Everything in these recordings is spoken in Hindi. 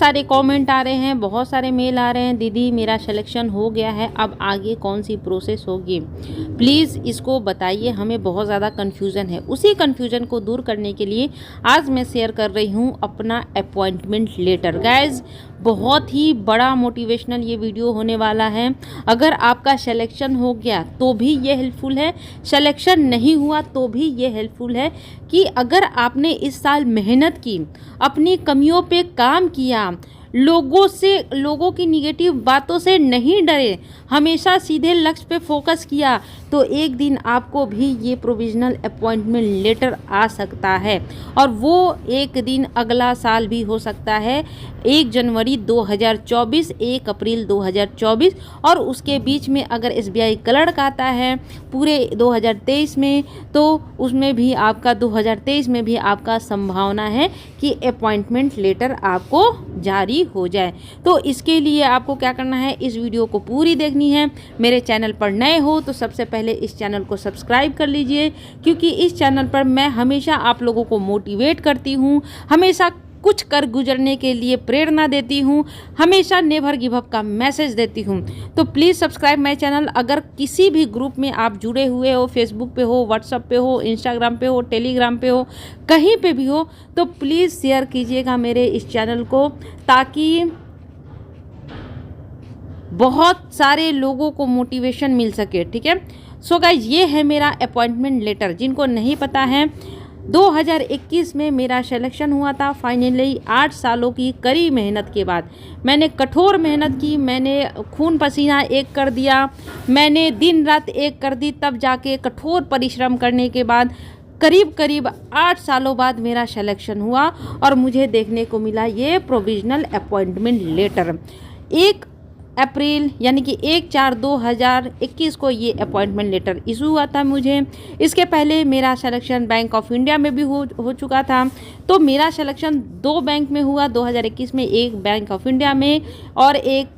सारे कमेंट आ रहे हैं, बहुत सारे मेल आ रहे हैं, दीदी मेरा सिलेक्शन हो गया है, अब आगे कौन सी प्रोसेस होगी, प्लीज़ इसको बताइए, हमें बहुत ज़्यादा कन्फ्यूज़न है। उसी कन्फ्यूज़न को दूर करने के लिए आज मैं शेयर कर रही हूँ अपना अपॉइंटमेंट लेटर। गाइज, बहुत ही बड़ा मोटिवेशनल ये वीडियो होने वाला है। अगर आपका सिलेक्शन हो गया तो भी ये हेल्पफुल है, सिलेक्शन नहीं हुआ तो भी ये हेल्पफुल है कि अगर आपने इस साल मेहनत की, अपनी कमियों पे काम किया, लोगों की निगेटिव बातों से नहीं डरे, हमेशा सीधे लक्ष्य पे फोकस किया, तो एक दिन आपको भी ये प्रोविजनल अपॉइंटमेंट लेटर आ सकता है। और वो एक दिन अगला साल भी हो सकता है, 1 जनवरी 2024, 1 अप्रैल 2024, और उसके बीच में अगर SBI क्लर्क आता है पूरे 2023 में, तो उसमें भी आपका 2023 में भी आपका संभावना है कि अपॉइंटमेंट लेटर आपको जारी हो जाए। तो इसके लिए आपको क्या करना है, इस वीडियो को पूरी देखनी है। मेरे चैनल पर नए हो तो सबसे पहले इस चैनल को सब्सक्राइब कर लीजिए, क्योंकि इस चैनल पर मैं हमेशा आप लोगों को मोटिवेट करती हूँ, हमेशा कुछ कर गुजरने के लिए प्रेरणा देती हूँ, हमेशा नेवर गिव अप का मैसेज देती हूँ। तो प्लीज़ सब्सक्राइब माय चैनल। अगर किसी भी ग्रुप में आप जुड़े हुए हो, फेसबुक पे हो, व्हाट्सएप पे हो, इंस्टाग्राम पे हो, टेलीग्राम पे हो, कहीं पे भी हो, तो प्लीज़ शेयर कीजिएगा मेरे इस चैनल को, ताकि बहुत सारे लोगों को मोटिवेशन मिल सके। ठीक है, सो गाइज, ये है मेरा अपॉइंटमेंट लेटर। जिनको नहीं पता है, 2021 में मेरा सिलेक्शन हुआ था फाइनली। 8 सालों की कड़ी मेहनत के बाद मैंने कठोर मेहनत की, मैंने खून पसीना एक कर दिया, मैंने दिन रात एक कर दी, तब जाके कठोर परिश्रम करने के बाद करीब 8 सालों बाद मेरा सिलेक्शन हुआ और मुझे देखने को मिला ये प्रोविजनल अपॉइंटमेंट लेटर। 1 अप्रैल यानी कि 1/4/2021 को ये अपॉइंटमेंट लेटर इशू हुआ था मुझे। इसके पहले मेरा सिलेक्शन बैंक ऑफ इंडिया में भी हो चुका था। तो मेरा सिलेक्शन 2 बैंक में हुआ 2021 में, एक बैंक ऑफ इंडिया में और एक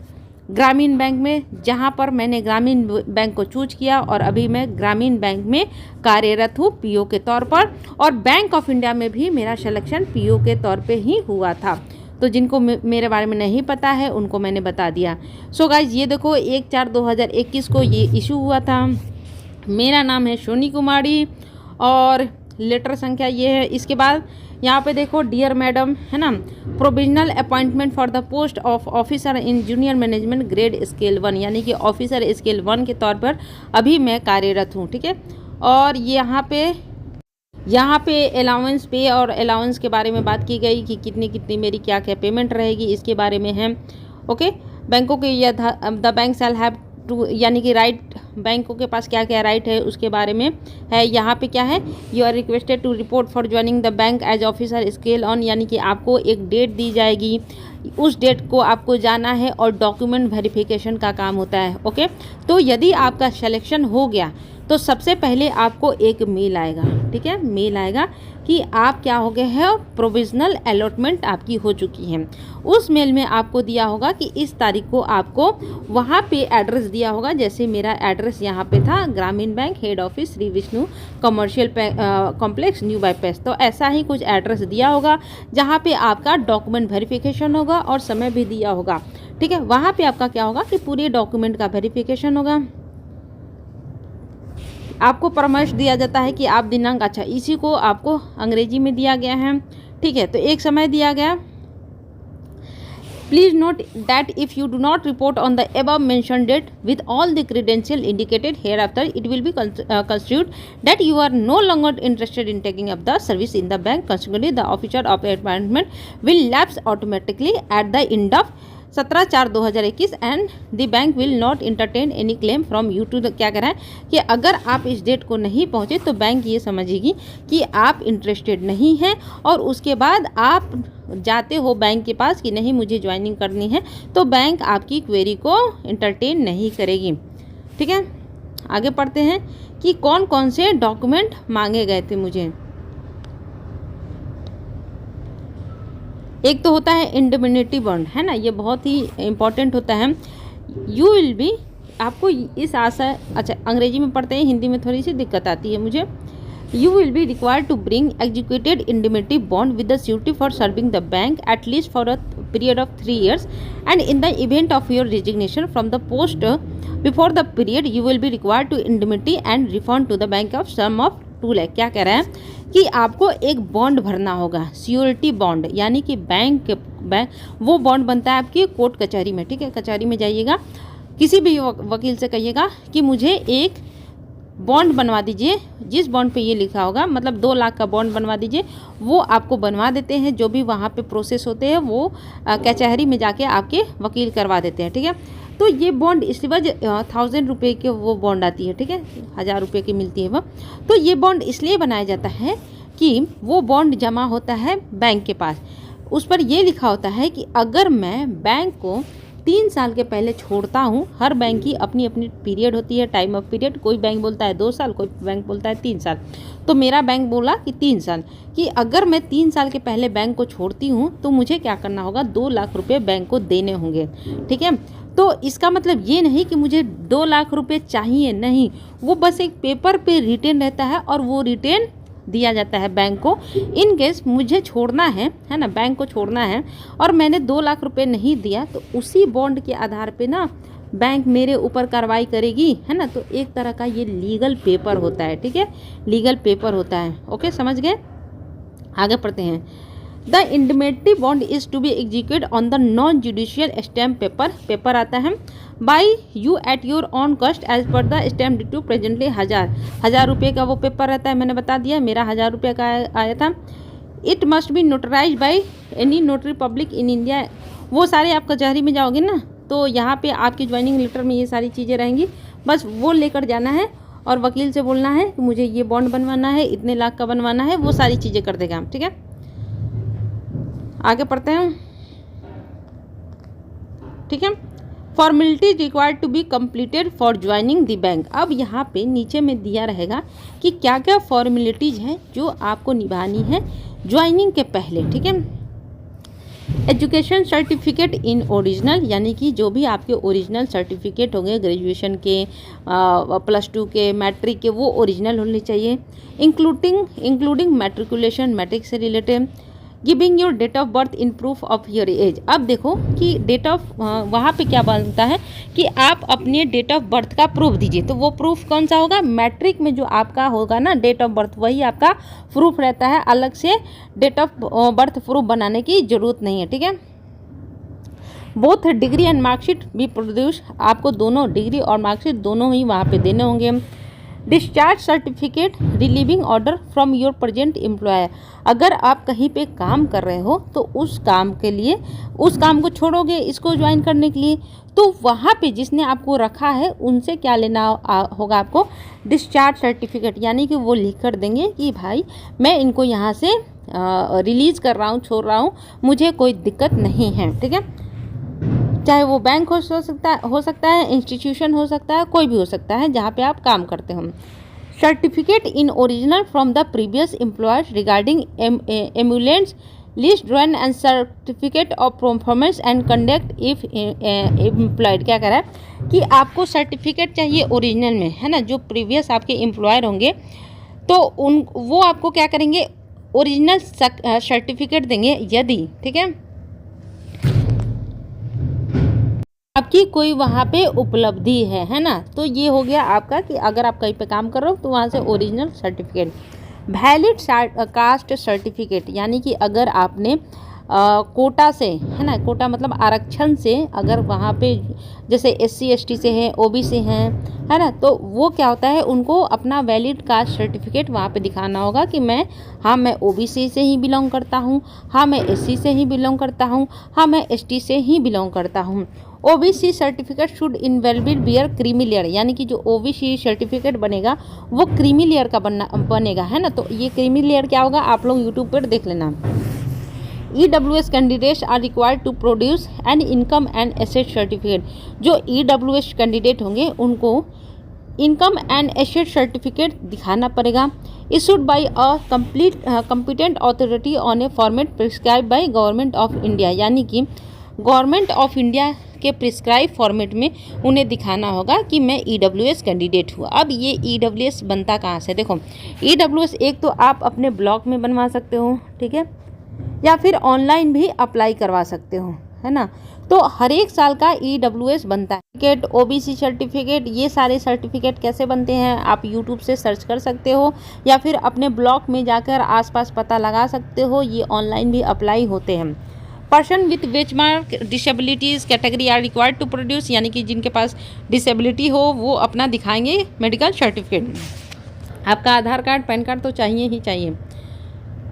ग्रामीण बैंक में, जहां पर मैंने ग्रामीण बैंक को चूज किया और अभी मैं ग्रामीण बैंक में कार्यरत हूँ PO के तौर पर। और बैंक ऑफ इंडिया में भी मेरा सिलेक्शन PO के तौर पे ही हुआ था। तो जिनको मेरे बारे में नहीं पता है उनको मैंने बता दिया। सो गाइज, ये देखो 1/4/2021 को ये इशू हुआ था। मेरा नाम है सोनी कुमारी और लेटर संख्या ये है। इसके बाद यहाँ पे देखो, डियर मैडम, है ना, provisional appointment for the post of officer in junior management grade scale 1, यानी कि ऑफिसर स्केल 1 के तौर पर अभी मैं कार्यरत हूँ। ठीक है, और यहाँ पे अलाउंस पे और अलाउंस के बारे में बात की गई कि कितनी मेरी क्या पेमेंट रहेगी, इसके बारे में है। ओके, बैंकों के the bank shall have to, यानी कि राइट, बैंकों के पास क्या क्या राइट है उसके बारे में है। यहाँ पे क्या है, you are requested to report for joining the bank as officer scale on, यानी कि आपको एक डेट दी जाएगी, उस डेट को आपको जाना है और डॉक्यूमेंट वेरिफिकेशन का काम होता है। ओके, तो यदि आपका सिलेक्शन हो गया तो सबसे पहले आपको एक मेल आएगा। ठीक है, मेल आएगा कि आप क्या हो गए हैं, प्रोविजनल अलॉटमेंट आपकी हो चुकी है। उस मेल में आपको दिया होगा कि इस तारीख को आपको वहाँ पे एड्रेस दिया होगा। जैसे मेरा एड्रेस यहाँ पे था, ग्रामीण bank head office, Shri Vishnu commercial complex, new bypass. तो ऐसा ही कुछ एड्रेस दिया होगा जहाँ पे आपका डॉक्यूमेंट वेरिफिकेशन होगा और समय भी दिया होगा। ठीक है, वहाँ पे आपका क्या होगा कि पूरे डॉक्यूमेंट का वेरिफिकेशन होगा। आपको परामर्श दिया जाता है कि आप दिनांक, अच्छा, इसी को आपको अंग्रेजी में दिया गया है। ठीक है, तो एक समय दिया गया। Please note that if you do not report on the above mentioned date with all the credential indicated hereafter, it will be considered that you are no longer interested in taking up the service in the bank. Consequently, the officer of appointment will lapse automatically at the end of 17/4/2021 and the bank will not entertain any claim from you too. क्या कह रहा है कि अगर आप इस डेट को नहीं पहुंचे तो बैंक ये समझेगी कि आप इंटरेस्टेड नहीं हैं, और उसके बाद आप जाते हो बैंक के पास कि नहीं मुझे ज्वाइनिंग करनी है, तो बैंक आपकी क्वेरी को इंटरटेन नहीं करेगी। ठीक है, आगे पढ़ते हैं कि कौन कौन से डॉक्यूमेंट मांगे गए थे मुझे। एक तो होता है इंडिमिनिटी बॉन्ड, है ना, ये बहुत ही इम्पॉर्टेंट होता है। यू विल बी, आपको इस आशा, अच्छा अंग्रेजी में पढ़ते हैं, हिंदी में थोड़ी सी दिक्कत आती है मुझे। You will be required to bring executed indemnity bond with the surety for serving the bank at least for a period of 3 years, and in the event of your resignation from the post before the period, you will be required to indemnity and refund to the bank of sum of 2 lakh. क्या कह रहा है कि आपको एक बॉन्ड भरना होगा, सियोरिटी बॉन्ड, यानी कि बैंक वो बॉन्ड बनता है आपकी कोर्ट कचहरी में, ठीक है। कचहरी में जाइएगा, किसी भी वकील से कहिएगा कि मुझे एक बॉन्ड बनवा दीजिए, जिस बॉन्ड पे ये लिखा होगा, मतलब 2 लाख का बॉन्ड बनवा दीजिए, वो आपको बनवा देते हैं। जो भी वहाँ पे प्रोसेस होते हैं वो कचहरी में जाके आपके वकील करवा देते हैं, ठीक है। तो ये बॉन्ड इसलिए 1000 रुपये के वो बॉन्ड आती है, ठीक है, 1000 रुपये की मिलती है वो। तो ये बॉन्ड इसलिए बनाया जाता है कि वो बॉन्ड जमा होता है बैंक के पास, उस पर ये लिखा होता है कि अगर मैं बैंक को 3 साल के पहले छोड़ता हूँ, हर बैंक की अपनी अपनी पीरियड होती है, टाइम ऑफ पीरियड, कोई बैंक बोलता है 2 साल, कोई बैंक बोलता है 3 साल। तो मेरा बैंक बोला कि 3 साल, कि अगर मैं 3 साल के पहले बैंक को छोड़ती हूँ तो मुझे क्या करना होगा, 2 लाख रुपये बैंक को देने होंगे, ठीक है। तो इसका मतलब ये नहीं कि मुझे 2 लाख रुपये चाहिए, नहीं, वो बस एक पेपर पे रिटेन रहता है और वो रिटेन दिया जाता है बैंक को। इन केस मुझे छोड़ना है ना, बैंक को छोड़ना है और मैंने 2 लाख रुपए नहीं दिया, तो उसी बॉन्ड के आधार पे ना बैंक मेरे ऊपर कार्रवाई करेगी, है ना। तो एक तरह का ये लीगल पेपर होता है, ठीक है, लीगल पेपर होता है। ओके, समझ गए। आगे पढ़ते हैं। The indemnity bond is to be executed on the non judicial stamp paper आता है by you at your own cost as per the stamp duty presently 1000 रुपये का वो पेपर रहता है। मैंने बता दिया, मेरा 1000 रुपये का आया था। It must be notarise by any notary public in India. वो सारे आप कचहरी में जाओगे ना, तो यहाँ पे आपकी ज्वाइनिंग लेटर में ये सारी चीज़ें रहेंगी, बस वो लेकर जाना है और वकील से बोलना है कि मुझे ये बॉन्ड बनवाना है, इतने लाख का बनवाना है, वो सारी चीज़ें कर देगा, ठीक है। आगे पढ़ते हैं, ठीक है। Formality required to be completed for joining the bank. अब यहाँ पे नीचे में दिया रहेगा कि क्या क्या फॉर्मेलिटीज़ हैं जो आपको निभानी है ज्वाइनिंग के पहले, ठीक है। एजुकेशन सर्टिफिकेट इन ओरिजिनल, यानी कि जो भी आपके ओरिजिनल सर्टिफिकेट होंगे ग्रेजुएशन के, +2 के, मैट्रिक के, वो ओरिजिनल होने चाहिए। इंक्लूडिंग मैट्रिकुलेशन, मैट्रिक से related. Giving your date of birth in proof of your age. अब देखो कि डेट ऑफ वहाँ पे क्या बनता है कि आप अपने डेट ऑफ बर्थ का प्रूफ दीजिए। तो वो प्रूफ कौन सा होगा, मैट्रिक में जो आपका होगा ना डेट ऑफ बर्थ, वही आपका प्रूफ रहता है, अलग से डेट ऑफ बर्थ प्रूफ बनाने की ज़रूरत नहीं है, ठीक है। बोथ डिग्री एंड मार्कशीट भी प्रोड्यूस, आपको दोनों डिग्री और मार्कशीट दोनों ही वहाँ पे देने होंगे। Discharge certificate, relieving order from your present employer. अगर आप कहीं पे काम कर रहे हो तो उस काम के लिए, उस काम को छोड़ोगे इसको ज्वाइन करने के लिए, तो वहाँ पे जिसने आपको रखा है उनसे क्या लेना होगा आपको, डिस्चार्ज सर्टिफिकेट, यानी कि वो लिख कर देंगे कि भाई मैं इनको यहाँ से रिलीज़ कर रहा हूँ, छोड़ रहा हूँ, मुझे कोई दिक्कत नहीं है, ठीक है। चाहे वो बैंक हो सकता है, इंस्टीट्यूशन हो सकता है, कोई भी हो सकता है जहाँ पे आप काम करते हो। Certificate in original from the previous employers regarding ambulance list drawn and certificate of performance and conduct if employed. क्या कह रहा है कि आपको सर्टिफिकेट चाहिए ओरिजिनल में, है ना, जो प्रीवियस आपके एम्प्लॉयर होंगे तो वो आपको क्या करेंगे, ओरिजिनल सर्टिफिकेट देंगे यदि, ठीक है, आपकी कोई वहाँ पे उपलब्धि है ना। तो ये हो गया आपका कि अगर आप कहीं पे काम कर रहे हो तो वहाँ से original certificate. Valid caste certificate, यानी कि अगर आपने कोटा से, है ना, कोटा मतलब आरक्षण से, अगर वहाँ पे जैसे SC ST से हैं, OB से हैं, है ना, तो वो क्या होता है, उनको अपना वैलिड कास्ट सर्टिफिकेट वहाँ पे दिखाना होगा कि मैं OBC से ही बिलोंग करता हूँ, हाँ मैं SC से ही बिलोंग करता हूँ, हाँ मैं ST से ही बिलोंग करता हूँ। OBC certificate should invariably bear creamy layer, यानी कि जो OBC सर्टिफिकेट बनेगा वो क्रीमी लेयर का बनेगा, है ना। तो ये क्रीमी लेयर क्या होगा, आप लोग यूट्यूब पर देख लेना। EWS candidates are required to produce an income and asset certificate. जो EWS कैंडिडेट होंगे उनको इनकम एंड एसेट सर्टिफिकेट दिखाना पड़ेगा। Issued by a competent authority on a format prescribe by government of India, यानी कि गवर्नमेंट ऑफ इंडिया के प्रिस्क्राइब फॉर्मेट में उन्हें दिखाना होगा कि मैं EWS कैंडिडेट हूँ। अब ये EWS बनता कहाँ से, देखो EWS एक तो आप अपने ब्लॉग में बनवा सकते हो, ठीक है, या फिर ऑनलाइन भी अप्लाई करवा सकते हो, है ना। तो हर एक साल का EWS बनता है। सर्टिफिकेट, OBC सर्टिफिकेट, ये सारे सर्टिफिकेट कैसे बनते हैं आप यूट्यूब से सर्च कर सकते हो या फिर अपने ब्लॉग में जाकर आसपास पता लगा सकते हो। ये ऑनलाइन भी अप्लाई होते हैं। Person with benchmark disabilities category are required to produce, यानी कि जिनके पास डिसेबिलिटी हो वो अपना दिखाएंगे मेडिकल सर्टिफिकेट। आपका आधार कार्ड, पैन कार्ड तो चाहिए ही चाहिए।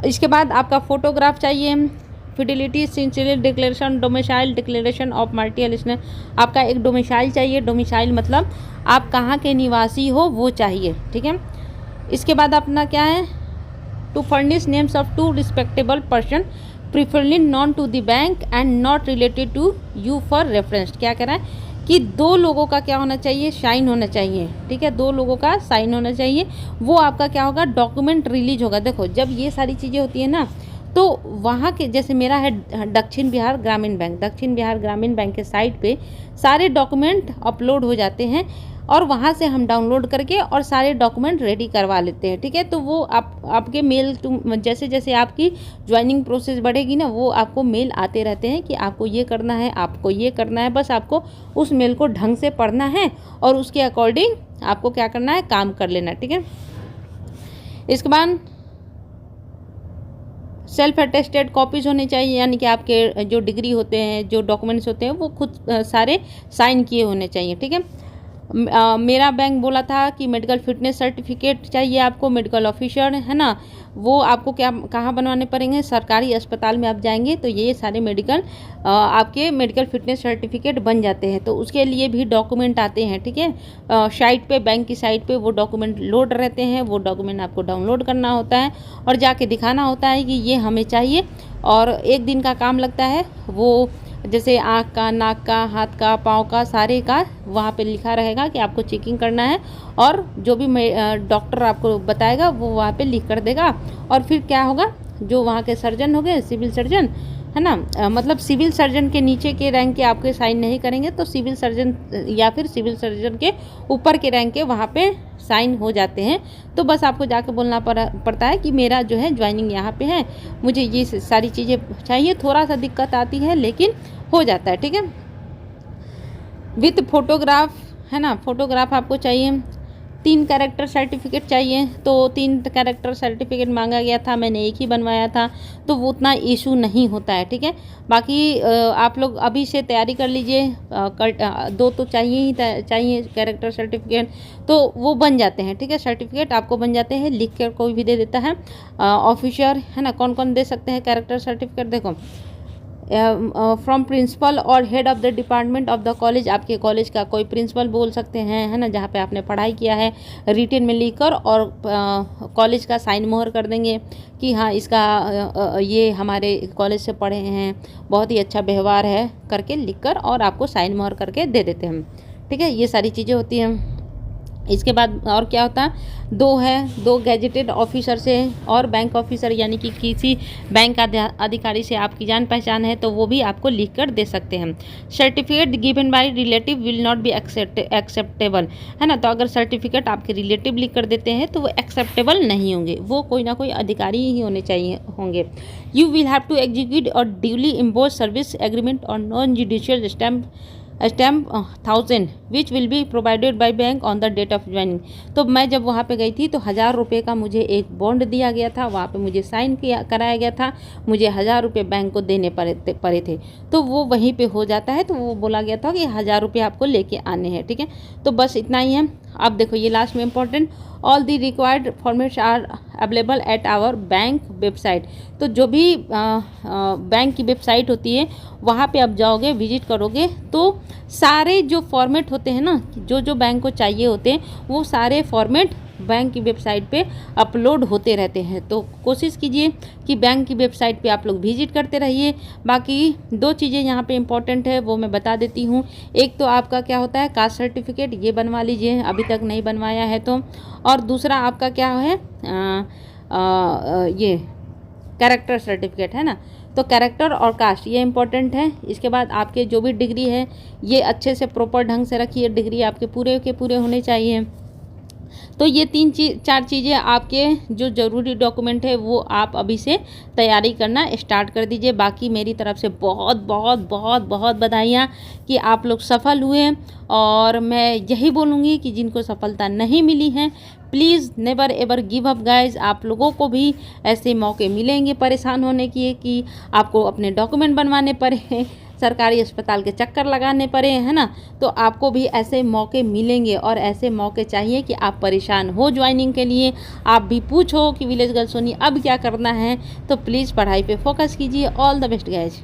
इसके बाद आपका फ़ोटोग्राफ चाहिए, fidelity, sincerity declaration, domicile declaration of multinational, आपका एक डोमिसाइल चाहिए। डोमिसाइल मतलब आप कहाँ के निवासी हो वो चाहिए, ठीक है। इसके बाद अपना क्या है, to furnish names of two respectable person preferably known to the bank and not related to you for reference. क्या कह रहा है कि 2 लोगों का क्या होना चाहिए, साइन होना चाहिए, ठीक है, 2 लोगों का साइन होना चाहिए। वो आपका क्या होगा, डॉक्यूमेंट रिलीज होगा। देखो जब ये सारी चीज़ें होती है ना, तो वहाँ के, जैसे मेरा है दक्षिण बिहार ग्रामीण बैंक, दक्षिण बिहार ग्रामीण बैंक के साइट पे सारे डॉक्यूमेंट अपलोड हो जाते हैं और वहाँ से हम डाउनलोड करके और सारे डॉक्यूमेंट रेडी करवा लेते हैं, ठीक है। तो वो आपके मेल टू, जैसे जैसे आपकी ज्वाइनिंग प्रोसेस बढ़ेगी ना, वो आपको मेल आते रहते हैं कि आपको ये करना है, आपको ये करना है। बस आपको उस मेल को ढंग से पढ़ना है और उसके अकॉर्डिंग आपको क्या करना है, काम कर लेना, ठीक है। इसके बाद सेल्फ अटेस्टेड कॉपीज़ होने चाहिए, यानी कि आपके जो डिग्री होते हैं, जो डॉक्यूमेंट्स होते हैं, वो खुद सारे साइन किए होने चाहिए, ठीक है। मेरा बैंक बोला था कि मेडिकल फिटनेस सर्टिफिकेट चाहिए आपको, मेडिकल ऑफिसर, है ना, वो आपको क्या कहाँ बनवाने पड़ेंगे, सरकारी अस्पताल में आप जाएंगे तो ये सारे मेडिकल आपके मेडिकल फिटनेस सर्टिफिकेट बन जाते हैं। तो उसके लिए भी डॉक्यूमेंट आते हैं, ठीक है। साइट पे, बैंक की साइट पे वो डॉक्यूमेंट लोड रहते हैं, वो डॉक्यूमेंट आपको डाउनलोड करना होता है और जाके दिखाना होता है कि ये हमें चाहिए। और 1 दिन का काम लगता है। वो जैसे आँख का, नाक का, हाथ का, पाँव का, सारे का वहाँ पे लिखा रहेगा कि आपको चेकिंग करना है और जो भी डॉक्टर आपको बताएगा वो वहाँ पे लिख कर देगा। और फिर क्या होगा, जो वहाँ के सर्जन हो गए, सिविल सर्जन, है ना, मतलब सिविल सर्जन के नीचे के रैंक के आपके साइन नहीं करेंगे तो सिविल सर्जन या फिर सिविल सर्जन के ऊपर के रैंक के वहाँ पे साइन हो जाते हैं। तो बस आपको जाके बोलना पड़ता है कि मेरा जो है ज्वाइनिंग यहाँ पे है, मुझे ये सारी चीज़ें चाहिए। थोड़ा सा दिक्कत आती है लेकिन हो जाता है, ठीक है। विथ फोटोग्राफ, है ना, फोटोग्राफ आपको चाहिए। 3 कैरेक्टर सर्टिफिकेट चाहिए, तो 3 कैरेक्टर सर्टिफिकेट मांगा गया था, मैंने एक ही बनवाया था, तो वो उतना इशू नहीं होता है, ठीक है। बाकी आप लोग अभी से तैयारी कर लीजिए, 2 तो चाहिए ही चाहिए कैरेक्टर सर्टिफिकेट, तो वो बन जाते हैं, ठीक है। सर्टिफिकेट आपको बन जाते हैं, लिख कर कोई भी दे देता है। ऑफिसर, है ना, कौन कौन दे सकते हैं कैरेक्टर सर्टिफिकेट, देखो फ्रॉम प्रिंसिपल और head of the department of the college, आपके कॉलेज का कोई प्रिंसिपल बोल सकते हैं, है ना, जहाँ पे आपने पढ़ाई किया है, रिटेन में लिखकर और कॉलेज का साइन मोहर कर देंगे कि हाँ इसका ये हमारे कॉलेज से पढ़े हैं, बहुत ही अच्छा व्यवहार है करके लिखकर और आपको साइन मोहर करके दे देते हैं, ठीक है। ये सारी चीज़ें होती हैं। इसके बाद और क्या होता है, 2 गैजेटेड ऑफिसर से और बैंक ऑफिसर, यानी कि किसी बैंक अधिकारी से आपकी जान पहचान है तो वो भी आपको लिख कर दे सकते हैं। Certificate given by relative will not be acceptable, है ना, तो अगर सर्टिफिकेट आपके रिलेटिव लिख कर देते हैं तो वो एक्सेप्टेबल नहीं होंगे, वो कोई ना कोई अधिकारी ही होने चाहिए होंगे। You will have to execute और ड्यूली इम्पोज सर्विस एग्रीमेंट और non judicial stamp 1000 which will be provided by bank on the date of joining. तो मैं जब वहाँ पे गई थी तो 1000 रुपये का मुझे एक बॉन्ड दिया गया था, वहाँ पे मुझे साइन कराया गया था, मुझे 1000 रुपये बैंक को देने पड़े थे, तो वो वहीं पे हो जाता है। तो वो बोला गया था कि 1000 रुपये आपको लेके आने हैं, ठीक है। तो बस इतना ही है। अब देखो ये लास्ट में important, all the required formats are available at our bank website. तो जो भी बैंक की वेबसाइट होती है वहाँ पे आप जाओगे, विजिट करोगे, तो सारे जो फॉर्मेट होते हैं ना, जो बैंक को चाहिए होते हैं वो सारे फॉर्मेट बैंक की वेबसाइट पे अपलोड होते रहते हैं। तो कोशिश कीजिए कि बैंक की वेबसाइट पे आप लोग विजिट करते रहिए। बाकी 2 चीज़ें यहाँ पे इम्पॉर्टेंट है वो मैं बता देती हूँ। एक तो आपका क्या होता है, कास्ट सर्टिफिकेट, ये बनवा लीजिए अभी तक नहीं बनवाया है तो। और दूसरा आपका क्या है, ये कैरेक्टर सर्टिफिकेट, है ना। तो कैरेक्टर और कास्ट ये इंपॉर्टेंट है। इसके बाद आपके जो भी डिग्री है ये अच्छे से प्रॉपर ढंग से रखिए, डिग्री आपके पूरे के पूरे होने चाहिए। तो ये 4 चीज़ें आपके जो ज़रूरी डॉक्यूमेंट है वो आप अभी से तैयारी करना स्टार्ट कर दीजिए। बाकी मेरी तरफ से बहुत बहुत बहुत बहुत बधाइयाँ कि आप लोग सफल हुए। और मैं यही बोलूँगी कि जिनको सफलता नहीं मिली है, please never ever give up guys. आप लोगों को भी ऐसे मौके मिलेंगे परेशान होने की, कि आपको अपने डॉक्यूमेंट बनवाने पड़े, सरकारी अस्पताल के चक्कर लगाने पड़े, है ना। तो आपको भी ऐसे मौके मिलेंगे और ऐसे मौके चाहिए कि आप परेशान हो ज्वाइनिंग के लिए, आप भी पूछो कि विलेज गर्ल सोनी अब क्या करना है। तो प्लीज़ पढ़ाई पे फोकस कीजिए। All the best guys.